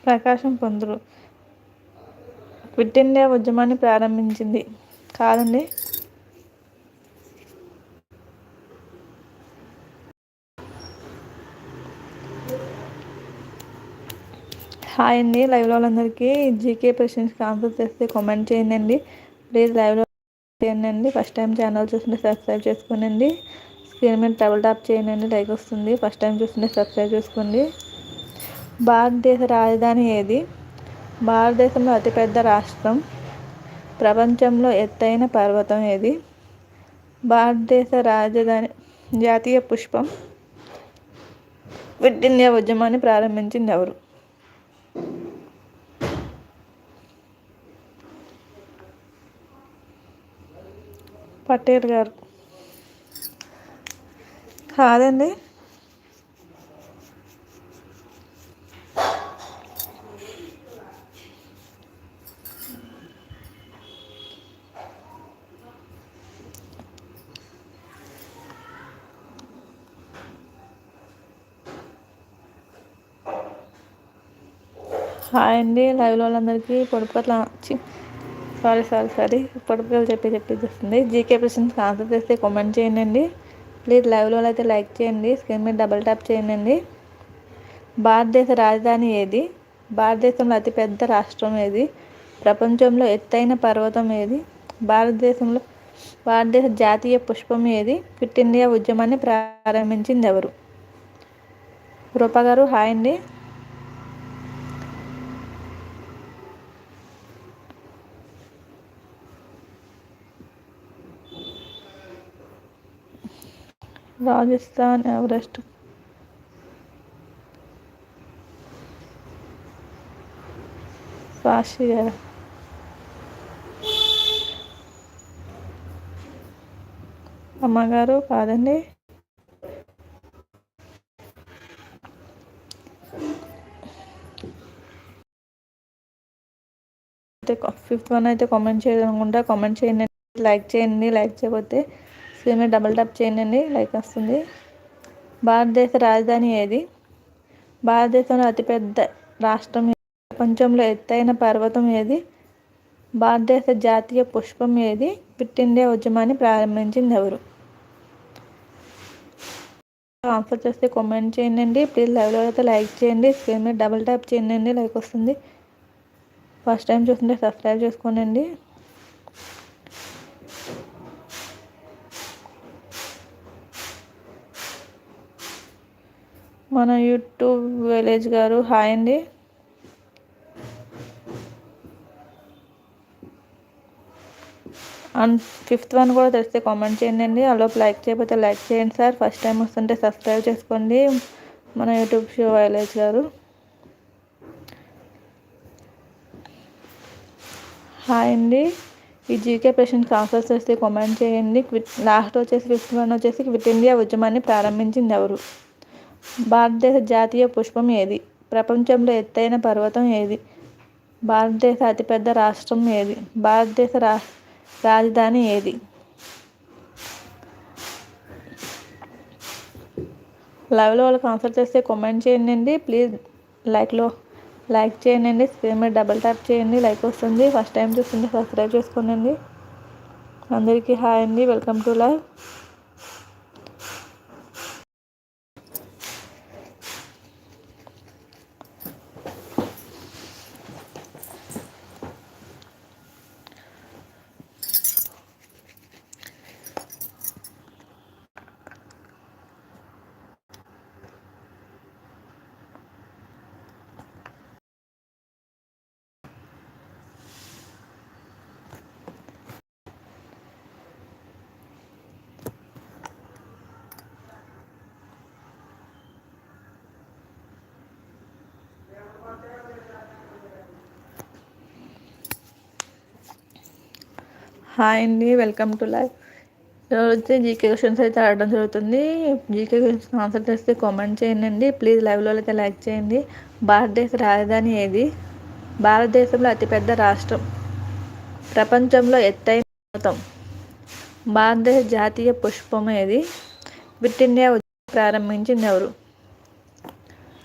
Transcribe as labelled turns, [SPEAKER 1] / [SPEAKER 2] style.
[SPEAKER 1] Prakasam Pantulu quit India ఉద్యమాన్ని ప్రారంభించింది. కాదండి. హాయ్ అండి. లైవ్లో వాళ్ళందరికీ జీకే క్వశ్చన్స్కి ఆన్సర్ చేస్తే కామెంట్ చేయండి. ప్లీజ్ లైవ్లో చేయండి. ఫస్ట్ టైం ఛానల్ చూస్తుంటే సబ్స్క్రైబ్ చేసుకోండి. స్క్రీన్ మీద డబుల్ టాప్ చేయండి, లైక్ వస్తుంది. ఫస్ట్ టైం చూస్తుంటే సబ్స్క్రైబ్ చేసుకోండి. భారతదేశ రాజధాని ఏది? భారతదేశంలో అతిపెద్ద రాష్ట్రం. ప్రపంచంలో ఎత్తైన పర్వతం ఏది? భారతదేశ రాజధాని జాతీయ పుష్పం. క్విట్ ఇండియా ఉద్యమాన్ని ప్రారంభించింది ఎవరు? పటేల్ గారు. కాదండి. హాయ్ అండి. లైవ్లో వాళ్ళందరికీ పొడుపుకట్ల పొడుపుకలు చెప్పేస్తుంది. జీకే క్వశ్చన్స్కి ఆన్సర్ చేస్తే కామెంట్ చేయండి. ప్లీజ్ లైవ్లో అయితే లైక్ చేయండి. స్క్రీన్ మీద డబుల్ ట్యాప్ చేయండి. భారతదేశ రాజధాని ఏది? భారతదేశంలో అతిపెద్ద రాష్ట్రం ఏది? ప్రపంచంలో ఎత్తైన పర్వతం ఏది? భారతదేశ జాతీయ పుష్పం ఏది? క్విట్ ఇండియా ఉద్యమాన్ని ప్రారంభించింది ఎవరు? రూప గారు హాయ్ అండి. రాజస్థాన్ ఎవరెస్ట్. సాక్షి గారు. అమ్మగారు కాదండి. ఫిఫ్త్ వన్ అయితే కామెంట్ చేయకుండా కామెంట్ చేయండి. లైక్ చేయండి. లైక్ చేయకపోతే స్క్రీన్ మీద డబుల్ టాప్ చేయండి, లైక్ వస్తుంది. భారతదేశ రాజధాని ఏది? భారతదేశంలో అతిపెద్ద రాష్ట్రం ఏది? ప్రపంచంలో ఎత్తైన పర్వతం ఏది? భారతదేశ జాతీయ పుష్పం ఏది? క్విట్ ఇండియా ఉద్యమాన్ని ప్రారంభించింది ఎవరు? ఆన్సర్ చేస్తే కామెంట్ చేయండి. ప్లీజ్ లైవ్లో అయితే లైక్ చేయండి. స్క్రీన్ మీద డబుల్ ట్యాప్ చేయండి, లైక్ వస్తుంది. ఫస్ట్ టైం చూస్తుంటే సబ్స్క్రైబ్ చేసుకోండి. మన యూట్యూబ్ విలేజ్ గారు హాయ్ అండి. అండ్ ఫిఫ్త్ వన్ కూడా తెలిస్తే కామెంట్ చేయండి. అలాగే లైక్ చేయకపోతే లైక్ చేయండి సార్. ఫస్ట్ టైం వస్తుంటే సబ్స్క్రైబ్ చేసుకోండి. మన యూట్యూబ్ షో విలేజ్ గారు హాయ్ అండి. ఈ జీకే క్వశ్చన్కి ఆన్సర్స్ చేస్తే కామెంట్ చేయండి. లాస్ట్ వచ్చేసి ఫిఫ్త్ వన్ వచ్చేసి క్విట్ ఇండియా ఉద్యమాన్ని ప్రారంభించింది ఎవరు? భారతదేశ జాతీయ పుష్పం ఏది? ప్రపంచంలో ఎత్తైన పర్వతం ఏది? భారతదేశ అతిపెద్ద రాష్ట్రం ఏది? భారతదేశ రాజధాని ఏది? లైవ్లో వాళ్ళకి ఆన్సర్ చేస్తే కామెంట్ చేయండి. ప్లీజ్ లైక్ చేయండి. స్క్రీన్ మీద డబుల్ ట్యాప్ చేయండి, లైక్ వస్తుంది. ఫస్ట్ టైం చూస్తుంటే సబ్స్క్రైబ్ చేసుకోండి. అందరికీ హాయ్ అండి. Welcome to live. హాయ్ అండి. Welcome to live. ఈరోజు జీకే క్వశ్చన్స్ అయితే ఆడడం జరుగుతుంది. జీకే క్వశ్చన్స్ ఆన్సర్ చేస్తే కామెంట్ చేయండి. ప్లీజ్ లైవ్లో అయితే లైక్ చేయండి. భారతదేశ రాజధాని ఏది? భారతదేశంలో అతిపెద్ద రాష్ట్రం. ప్రపంచంలో ఎత్తైన పర్వతం. భారతదేశ జాతీయ పుష్పం ఏది? క్విట్ ఇండియా ఉద్యమం ప్రారంభించింది ఎవరు?